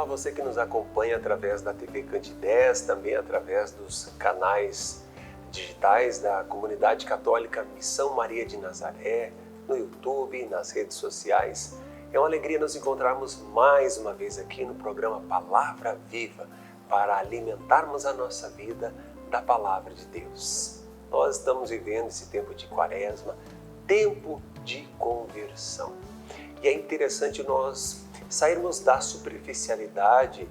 Olá, você que nos acompanha através da TV Candidez, também através dos canais digitais da Comunidade Católica Missão Maria de Nazaré, no YouTube, nas redes sociais. É uma alegria nos encontrarmos mais uma vez aqui no programa Palavra Viva, para alimentarmos a nossa vida da Palavra de Deus. Nós estamos vivendo esse tempo de Quaresma, tempo de conversão. E é interessante nós sairmos da superficialidade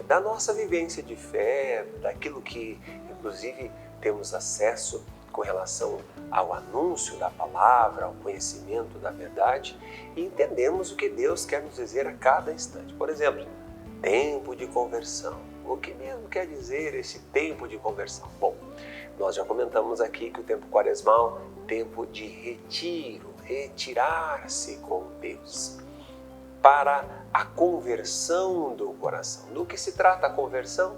da nossa vivência de fé, daquilo que inclusive temos acesso com relação ao anúncio da palavra, ao conhecimento da verdade, e entendemos o que Deus quer nos dizer a cada instante. Por exemplo, tempo de conversão. O que mesmo quer dizer esse tempo de conversão? Bom, nós já comentamos aqui que o tempo quaresmal é tempo de retiro, retirar-se com Deus, para a conversão do coração. Do que se trata a conversão?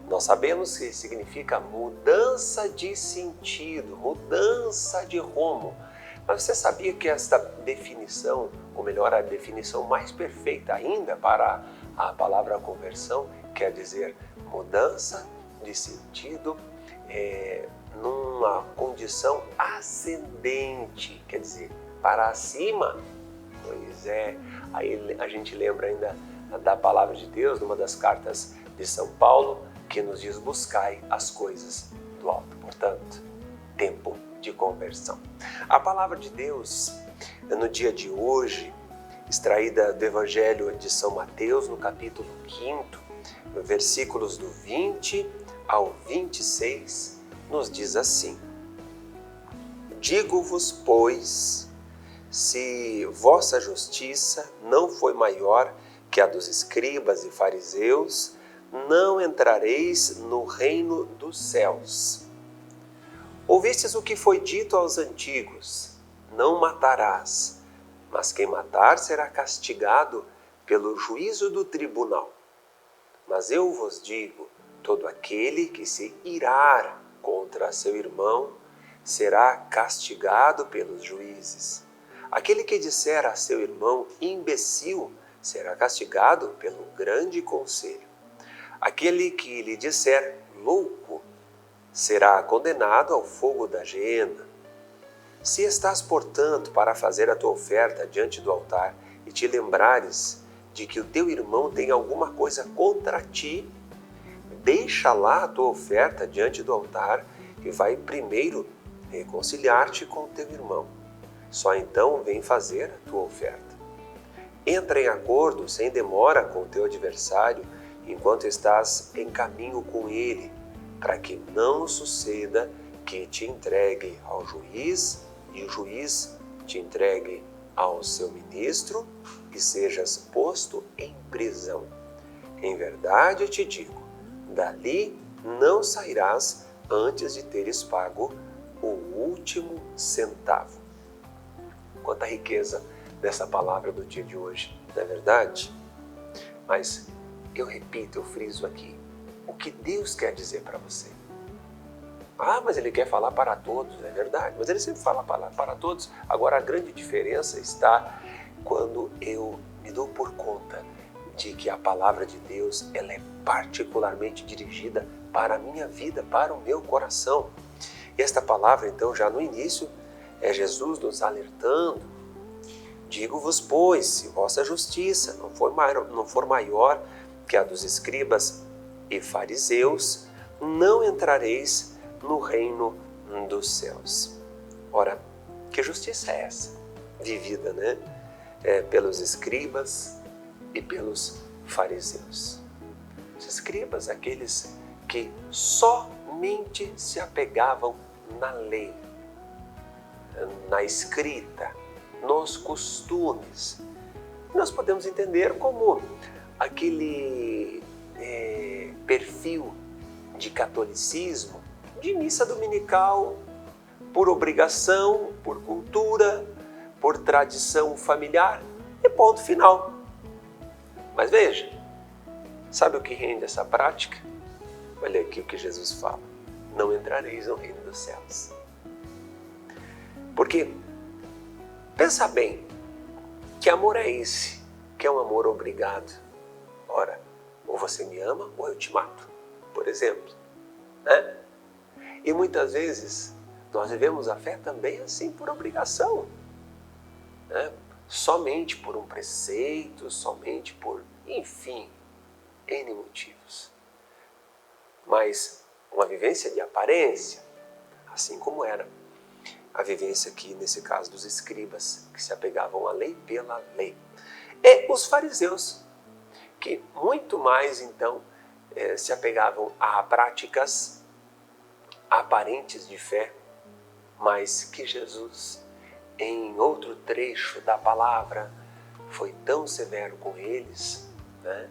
Nós sabemos que significa mudança de sentido, mudança de rumo. Mas você sabia que esta definição, ou melhor, a definição mais perfeita ainda para a palavra conversão, quer dizer mudança de sentido numa condição ascendente, quer dizer, para cima. Pois é, aí a gente lembra ainda da palavra de Deus, numa das cartas de São Paulo, que nos diz: buscai as coisas do alto. Portanto, tempo de conversão. A palavra de Deus, no dia de hoje, extraída do Evangelho de São Mateus, no capítulo 5, versículos do 20 ao 26, nos diz assim: digo-vos, pois, se vossa justiça não foi maior que a dos escribas e fariseus, não entrareis no reino dos céus. Ouvistes o que foi dito aos antigos: não matarás, mas quem matar será castigado pelo juízo do tribunal. Mas eu vos digo, todo aquele que se irar contra seu irmão será castigado pelos juízes. Aquele que disser a seu irmão imbecil será castigado pelo grande conselho. Aquele que lhe disser louco será condenado ao fogo da geena. Se estás, portanto, para fazer a tua oferta diante do altar e te lembrares de que o teu irmão tem alguma coisa contra ti, deixa lá a tua oferta diante do altar e vai primeiro reconciliar-te com o teu irmão. Só então vem fazer a tua oferta. Entra em acordo sem demora com o teu adversário enquanto estás em caminho com ele, para que não suceda que te entregue ao juiz e o juiz te entregue ao seu ministro e sejas posto em prisão. Em verdade te digo, dali não sairás antes de teres pago o último centavo. Quanta riqueza dessa palavra do dia de hoje, não é verdade? Mas eu repito, eu friso aqui, o que Deus quer dizer para você? Ah, mas Ele quer falar para todos, é verdade, mas Ele sempre fala para todos. Agora a grande diferença está quando eu me dou por conta de que a palavra de Deus ela é particularmente dirigida para a minha vida, para o meu coração. E esta palavra, então, já no início, é Jesus nos alertando: digo-vos, pois, se vossa justiça não for maior que a dos escribas e fariseus, não entrareis no reino dos céus. Ora, que justiça é essa? Vivida, né? Pelos escribas e pelos fariseus. Os escribas, aqueles que somente se apegavam na lei, na escrita, nos costumes. Nós podemos entender como aquele perfil de catolicismo, de missa dominical, por obrigação, por cultura, por tradição familiar, e ponto final. Mas veja, sabe o que rende essa prática? Olha aqui o que Jesus fala: não entrareis no reino dos céus. Porque, pensa bem, que amor é esse? Que é um amor obrigado? Ora, ou você me ama ou eu te mato, por exemplo, né? E muitas vezes nós vivemos a fé também assim por obrigação, né? Somente por um preceito, somente por, enfim, N motivos. Mas uma vivência de aparência, assim como era a vivência aqui, nesse caso, dos escribas, que se apegavam à lei pela lei. E os fariseus, que muito mais, então, se apegavam a práticas aparentes de fé, mas que Jesus, em outro trecho da palavra, foi tão severo com eles, né?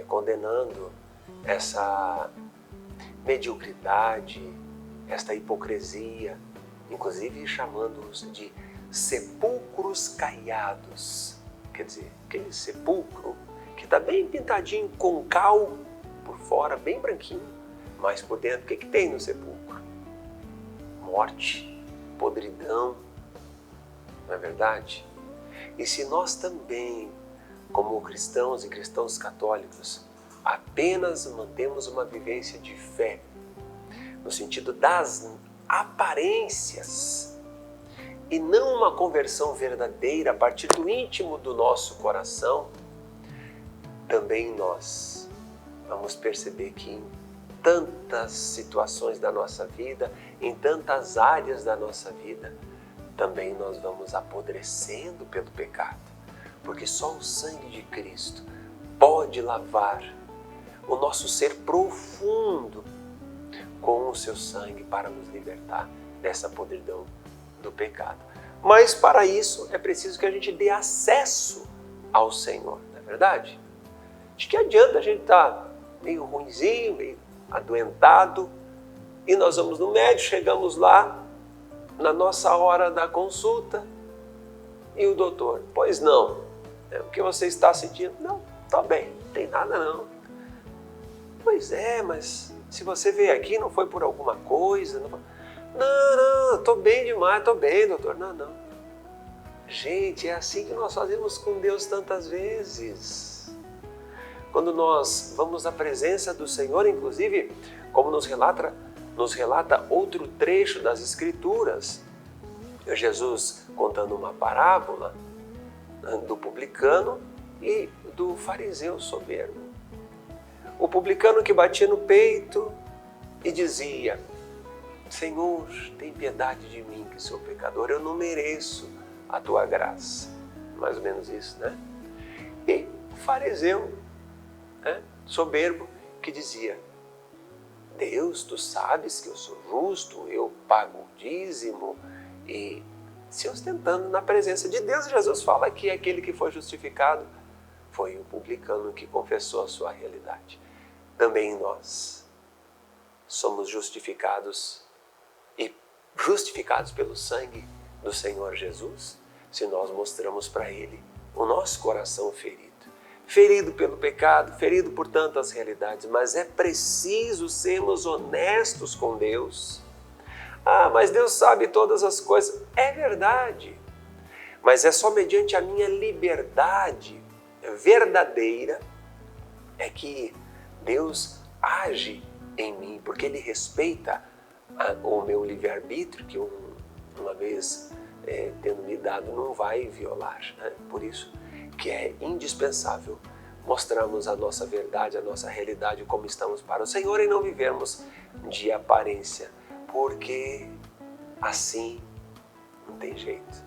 Condenando essa mediocridade, esta hipocrisia, inclusive chamando-os de sepulcros caiados. Quer dizer, aquele sepulcro que está bem pintadinho com cal por fora, bem branquinho, mas por dentro, o que tem no sepulcro? Morte, podridão, não é verdade? E se nós também, como cristãos e cristãos católicos, apenas mantemos uma vivência de fé, no sentido das aparências, e não uma conversão verdadeira a partir do íntimo do nosso coração, também nós vamos perceber que em tantas situações da nossa vida, em tantas áreas da nossa vida, também nós vamos apodrecendo pelo pecado, porque só o sangue de Cristo pode lavar o nosso ser profundo com o seu sangue para nos libertar dessa podridão do pecado. Mas para isso é preciso que a gente dê acesso ao Senhor, não é verdade? De que adianta a gente estar meio ruinzinho, meio adoentado, e nós vamos no médico, chegamos lá, na nossa hora da consulta, e o doutor, pois não, o que você está sentindo? Não, está bem, não tem nada não. Pois é, mas se você veio aqui não foi por alguma coisa? Não, estou bem demais, estou bem, doutor. Não. Gente, é assim que nós fazemos com Deus tantas vezes. Quando nós vamos à presença do Senhor, inclusive, como nos relata outro trecho das Escrituras, Jesus contando uma parábola do publicano e do fariseu soberbo. O publicano que batia no peito e dizia, Senhor, tem piedade de mim, que sou pecador, eu não mereço a tua graça. Mais ou menos isso, né? E o fariseu, soberbo, que dizia, Deus, tu sabes que eu sou justo, eu pago o dízimo, e se ostentando na presença de Deus. Jesus fala que aquele que foi justificado foi o publicano que confessou a sua realidade. Também nós somos justificados e justificados pelo sangue do Senhor Jesus, se nós mostramos para Ele o nosso coração ferido pelo pecado, ferido por tantas realidades, mas é preciso sermos honestos com Deus. Mas Deus sabe todas as coisas. É verdade, mas é só mediante a minha liberdade verdadeira é que Deus age em mim, porque Ele respeita o meu livre-arbítrio, que uma vez tendo me dado, não vai violar. Né? Por isso que é indispensável mostrarmos a nossa verdade, a nossa realidade, como estamos para o Senhor, e não vivermos de aparência, porque assim não tem jeito,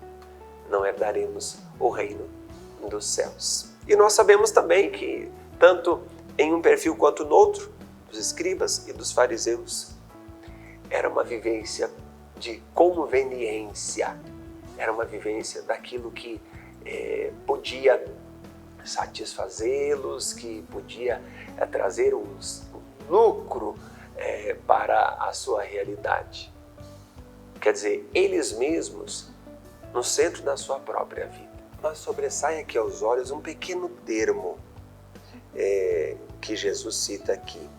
não herdaremos o reino dos céus. E nós sabemos também que, tanto em um perfil quanto no outro, dos escribas e dos fariseus, era uma vivência de conveniência, era uma vivência daquilo que podia satisfazê-los, que podia trazer um lucro para a sua realidade. Quer dizer, eles mesmos no centro da sua própria vida. Mas sobressai aqui aos olhos um pequeno termo que Jesus cita aqui.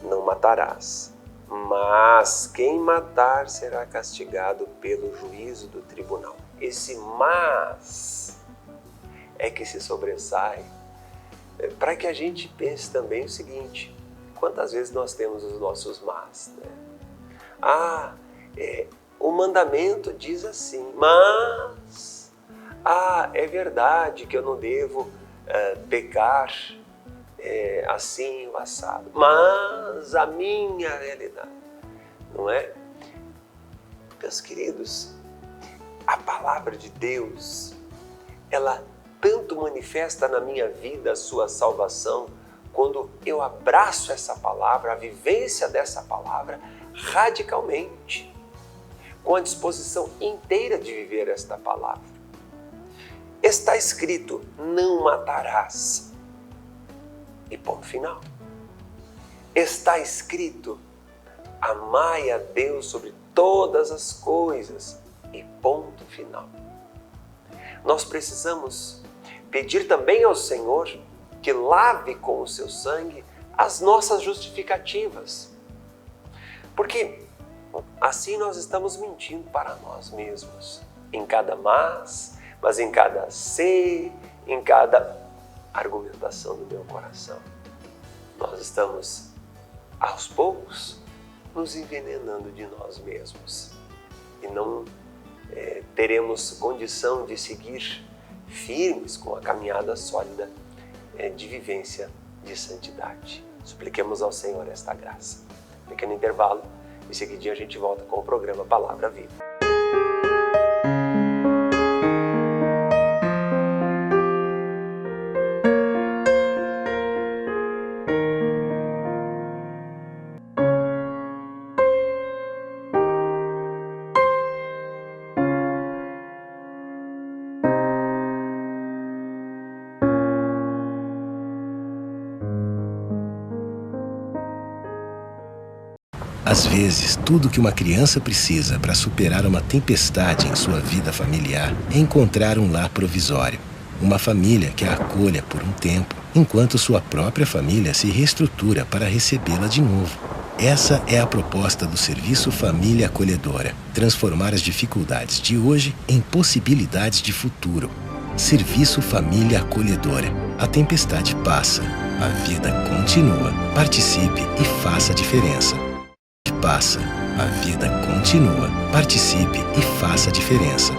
Não matarás, mas quem matar será castigado pelo juízo do tribunal. Esse mas é que se sobressai para que a gente pense também o seguinte: quantas vezes nós temos os nossos mas, né? O mandamento diz assim, mas é verdade que eu não devo pecar assim o assado, mas a minha realidade, não é? Meus queridos, a palavra de Deus, ela tanto manifesta na minha vida a sua salvação, quando eu abraço essa palavra, a vivência dessa palavra radicalmente, com a disposição inteira de viver esta palavra. Está escrito, não matarás. E ponto final. Está escrito, amai a Deus sobre todas as coisas. E ponto final. Nós precisamos pedir também ao Senhor que lave com o seu sangue as nossas justificativas. Porque assim nós estamos mentindo para nós mesmos. Em cada mas em cada se, em cada argumentação do meu coração. Nós estamos, aos poucos, nos envenenando de nós mesmos. E não teremos condição de seguir firmes com a caminhada sólida de vivência de santidade. Supliquemos ao Senhor esta graça. Pequeno intervalo, em seguidinho a gente volta com o programa Palavra Viva. Às vezes, tudo que uma criança precisa para superar uma tempestade em sua vida familiar é encontrar um lar provisório. Uma família que a acolha por um tempo, enquanto sua própria família se reestrutura para recebê-la de novo. Essa é a proposta do Serviço Família Acolhedora. Transformar as dificuldades de hoje em possibilidades de futuro. Serviço Família Acolhedora. A tempestade passa, a vida continua. Participe e faça a diferença. Passa, a vida continua. Participe e faça a diferença.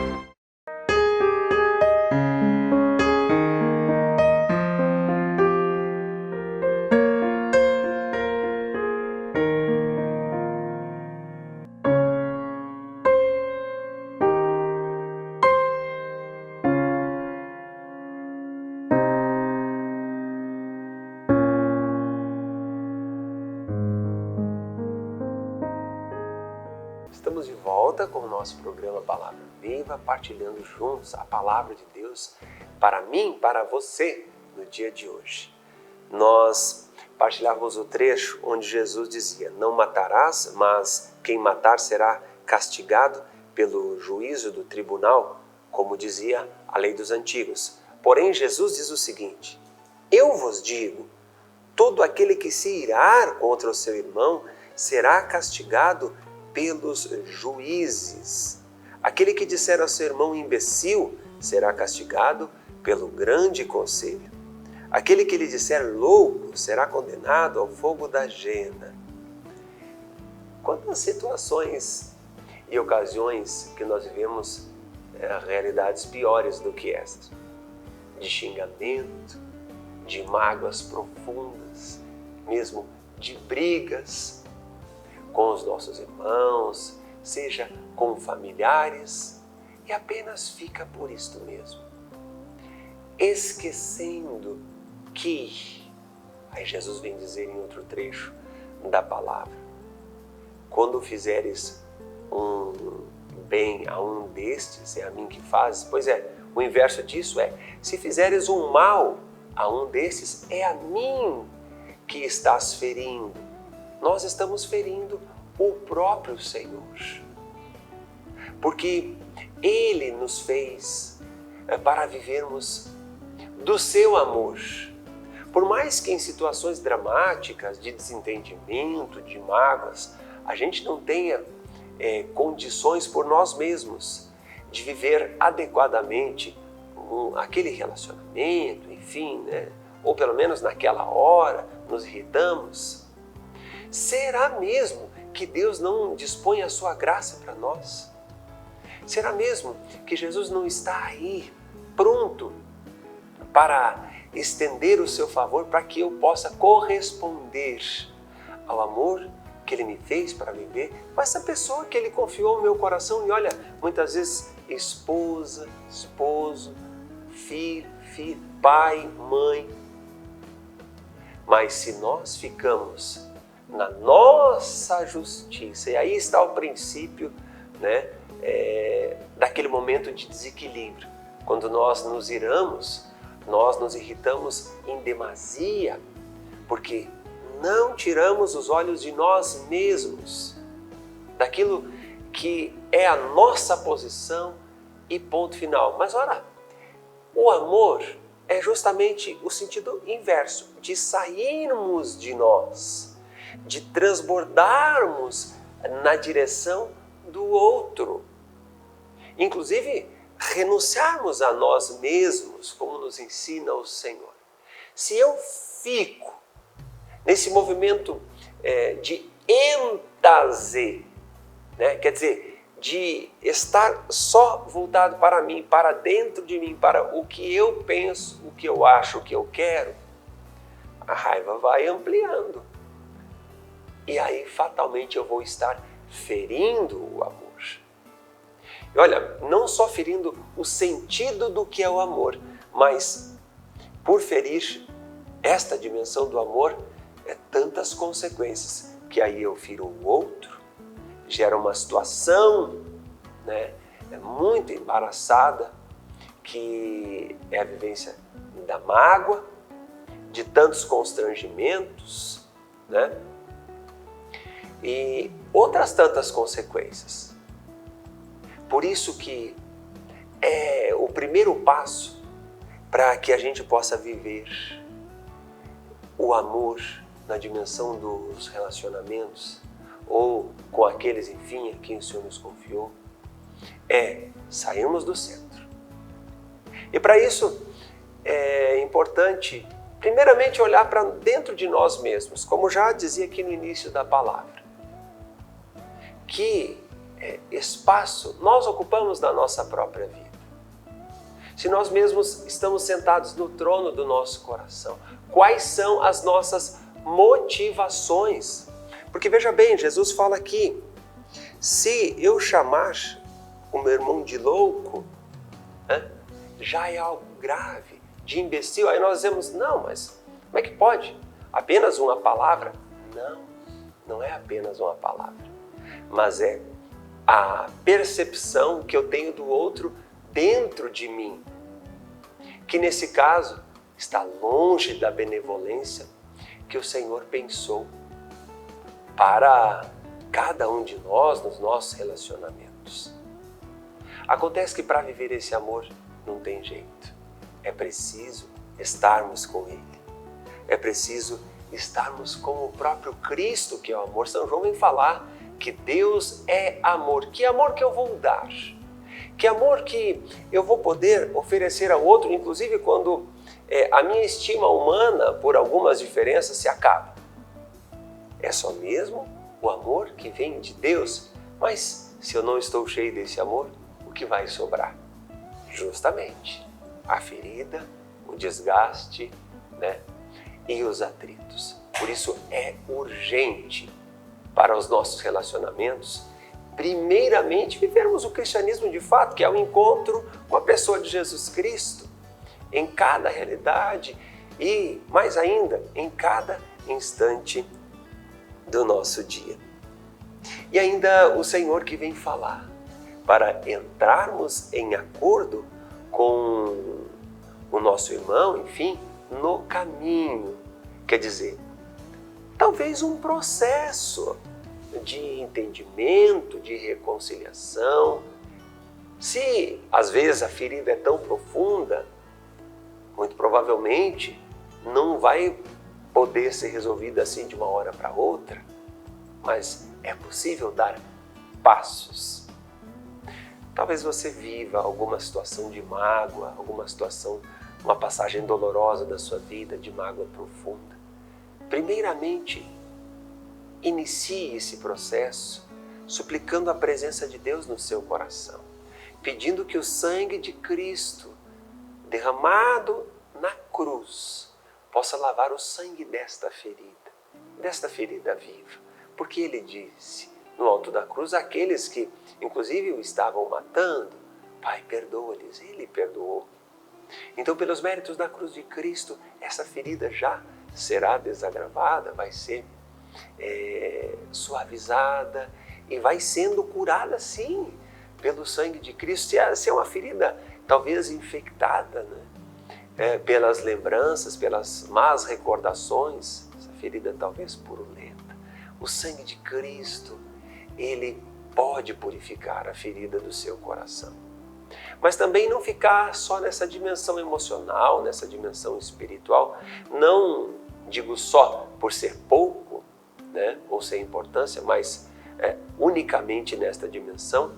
Estamos de volta com o nosso programa Palavra Viva, partilhando juntos a Palavra de Deus para mim, para você, no dia de hoje. Nós partilhávamos o trecho onde Jesus dizia, não matarás, mas quem matar será castigado pelo juízo do tribunal, como dizia a lei dos antigos. Porém, Jesus diz o seguinte, eu vos digo, todo aquele que se irar contra o seu irmão será castigado pelos juízes. Aquele que disser ao seu irmão imbecil será castigado pelo grande conselho. Aquele que lhe disser louco será condenado ao fogo da jena. Quantas situações e ocasiões que nós vivemos realidades piores do que essas, de xingamento, de mágoas profundas, mesmo de brigas com os nossos irmãos, seja com familiares, e apenas fica por isto mesmo. Esquecendo que, aí Jesus vem dizer em outro trecho da palavra, quando fizeres um bem a um destes, é a mim que fazes. Pois é, o inverso disso é, se fizeres um mal a um destes, é a mim que estás ferindo. Nós estamos ferindo o próprio Senhor, porque Ele nos fez para vivermos do seu amor. Por mais que em situações dramáticas, de desentendimento, de mágoas, a gente não tenha condições por nós mesmos de viver adequadamente aquele relacionamento, enfim, né? ou pelo menos naquela hora, nos irritamos? Será mesmo que Deus não dispõe a sua graça para nós? Será mesmo que Jesus não está aí, pronto para estender o seu favor para que eu possa corresponder ao amor que Ele me fez para viver com essa pessoa que Ele confiou no meu coração? E olha, muitas vezes esposa, esposo, filho, pai, mãe. Mas se nós ficamos na nossa justiça, e aí está o princípio, né, daquele momento de desequilíbrio. Quando nós nos iramos, nós nos irritamos em demasia, porque não tiramos os olhos de nós mesmos, daquilo que é a nossa posição e ponto final. Mas ora, o amor é justamente o sentido inverso, de sairmos de nós, de transbordarmos na direção do outro. Inclusive, renunciarmos a nós mesmos, como nos ensina o Senhor. Se eu fico nesse movimento de êntase, né? Quer dizer, de estar só voltado para mim, para dentro de mim, para o que eu penso, o que eu acho, o que eu quero, a raiva vai ampliando. E aí, fatalmente, eu vou estar ferindo o amor. E olha, não só ferindo o sentido do que é o amor, mas por ferir esta dimensão do amor, tantas consequências, que aí eu firo o outro, gera uma situação, né, muito embaraçada, que é a vivência da mágoa, de tantos constrangimentos, né, e outras tantas consequências. Por isso que o primeiro passo para que a gente possa viver o amor na dimensão dos relacionamentos, ou com aqueles, enfim, a quem o Senhor nos confiou, é sairmos do centro. E para isso é importante, primeiramente, olhar para dentro de nós mesmos, como já dizia aqui no início da palavra. Que espaço nós ocupamos na nossa própria vida? Se nós mesmos estamos sentados no trono do nosso coração, quais são as nossas motivações? Porque veja bem, Jesus fala aqui, se eu chamar o meu irmão de louco, já é algo grave, de imbecil. Aí nós dizemos, não, mas como é que pode? Apenas uma palavra? Não, não é apenas uma palavra, mas é a percepção que eu tenho do outro dentro de mim, que nesse caso está longe da benevolência que o Senhor pensou para cada um de nós nos nossos relacionamentos. Acontece que para viver esse amor não tem jeito. É preciso estarmos com Ele. É preciso estarmos com o próprio Cristo, que é o amor. São João vem falar que Deus é amor. Que amor que eu vou dar? Que amor que eu vou poder oferecer ao outro, inclusive quando a minha estima humana por algumas diferenças se acaba. É só mesmo o amor que vem de Deus. Mas se eu não estou cheio desse amor, o que vai sobrar? Justamente a ferida, o desgaste, né? E os atritos. Por isso é urgente para os nossos relacionamentos, primeiramente, vivermos o cristianismo de fato, que é o encontro com a pessoa de Jesus Cristo, em cada realidade e, mais ainda, em cada instante do nosso dia. E ainda o Senhor que vem falar para entrarmos em acordo com o nosso irmão, enfim, no caminho. Quer dizer, talvez um processo de entendimento, de reconciliação. Se às vezes a ferida é tão profunda, muito provavelmente não vai poder ser resolvida assim de uma hora para outra, mas é possível dar passos. Talvez você viva alguma situação de mágoa, alguma situação uma passagem dolorosa da sua vida de mágoa profunda. Primeiramente, inicie esse processo suplicando a presença de Deus no seu coração, pedindo que o sangue de Cristo derramado na cruz possa lavar o sangue desta ferida viva. Porque ele disse no alto da cruz, aqueles que inclusive o estavam matando, Pai, perdoa-lhes, ele perdoou. Então, pelos méritos da cruz de Cristo, essa ferida já será desagravada, vai ser suavizada e vai sendo curada, sim, pelo sangue de Cristo. Se é uma ferida talvez infectada, né? Pelas lembranças, pelas más recordações, essa ferida talvez purulenta. O sangue de Cristo, ele pode purificar a ferida do seu coração. Mas também não ficar só nessa dimensão emocional, nessa dimensão espiritual, não digo só por ser pouco, né, ou sem importância, mas unicamente nesta dimensão,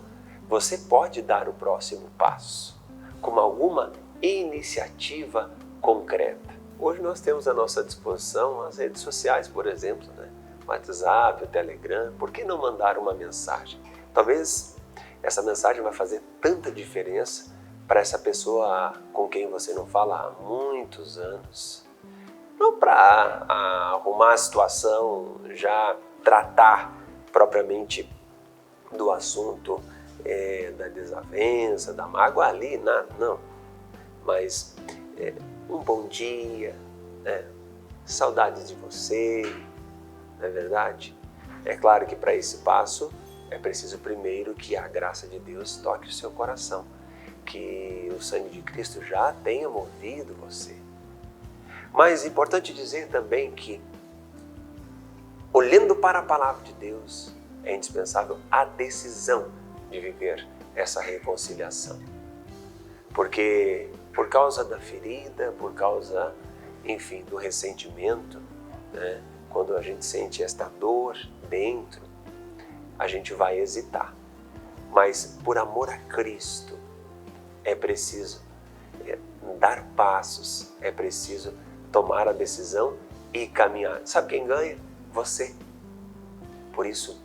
você pode dar o próximo passo, com alguma iniciativa concreta. Hoje nós temos à nossa disposição as redes sociais, por exemplo, né? O WhatsApp, o Telegram. Por que não mandar uma mensagem? Talvez essa mensagem vai fazer tanta diferença para essa pessoa com quem você não fala há muitos anos. Não para arrumar a situação, já tratar propriamente do assunto da desavença, da mágoa ali, nada, não. Mas um bom dia, saudades de você, não é verdade? É claro que para esse passo é preciso primeiro que a graça de Deus toque o seu coração, que o sangue de Cristo já tenha movido você. Mas é importante dizer também que, olhando para a palavra de Deus, é indispensável a decisão de viver essa reconciliação. Porque por causa da ferida, por causa, enfim, do ressentimento, né, quando a gente sente esta dor dentro, a gente vai hesitar. Mas por amor a Cristo, é preciso dar passos, é preciso tomar a decisão e caminhar. Sabe quem ganha? Você. Por isso,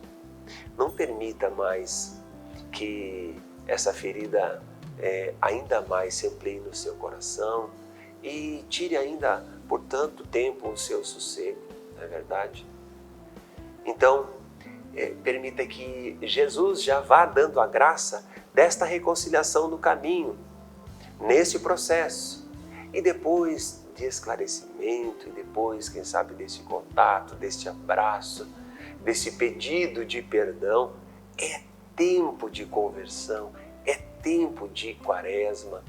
não permita mais que essa ferida ainda mais se amplie no seu coração e tire ainda por tanto tempo o seu sossego, não é verdade? Então, permita que Jesus já vá dando a graça desta reconciliação no caminho, nesse processo. E depois de esclarecimento, e depois, quem sabe, desse contato, deste abraço, desse pedido de perdão, é tempo de conversão, é tempo de quaresma,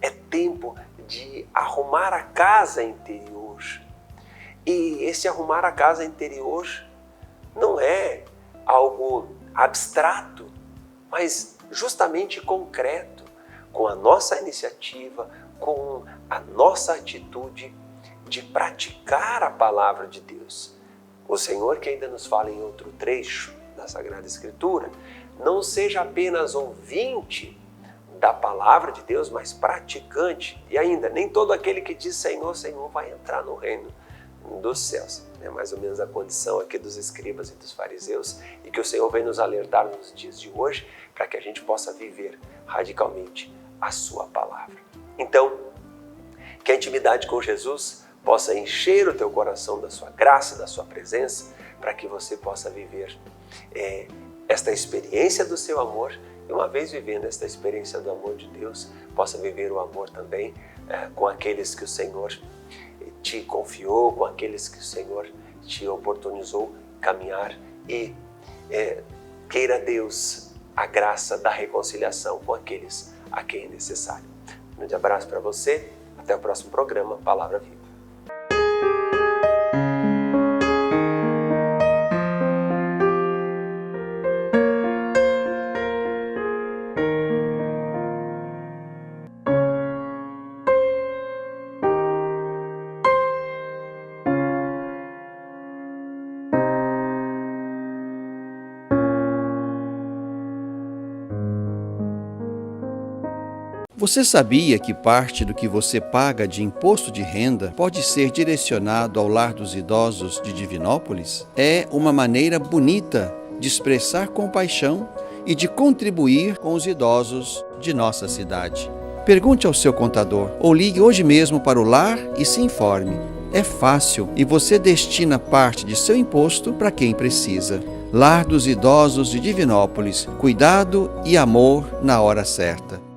é tempo de arrumar a casa interior. E esse arrumar a casa interior não é algo abstrato, mas justamente concreto, com a nossa iniciativa, com a nossa atitude de praticar a palavra de Deus. O Senhor, que ainda nos fala em outro trecho da Sagrada Escritura, não seja apenas ouvinte da palavra de Deus, mas praticante. E ainda, nem todo aquele que diz Senhor, Senhor vai entrar no reino dos céus. É mais ou menos a condição aqui dos escribas e dos fariseus, e que o Senhor vem nos alertar nos dias de hoje para que a gente possa viver radicalmente a sua palavra. Então, que a intimidade com Jesus possa encher o teu coração da sua graça, da sua presença, para que você possa viver esta experiência do seu amor, e uma vez vivendo esta experiência do amor de Deus, possa viver o amor também com aqueles que o Senhor te confiou, com aqueles que o Senhor te oportunizou caminhar, e queira Deus a graça da reconciliação com aqueles a quem é necessário. Um grande abraço para você, até o próximo programa Palavra Viva. Você sabia que parte do que você paga de imposto de renda pode ser direcionado ao Lar dos Idosos de Divinópolis? É uma maneira bonita de expressar compaixão e de contribuir com os idosos de nossa cidade. Pergunte ao seu contador ou ligue hoje mesmo para o lar e se informe. É fácil e você destina parte de seu imposto para quem precisa. Lar dos Idosos de Divinópolis. Cuidado e amor na hora certa.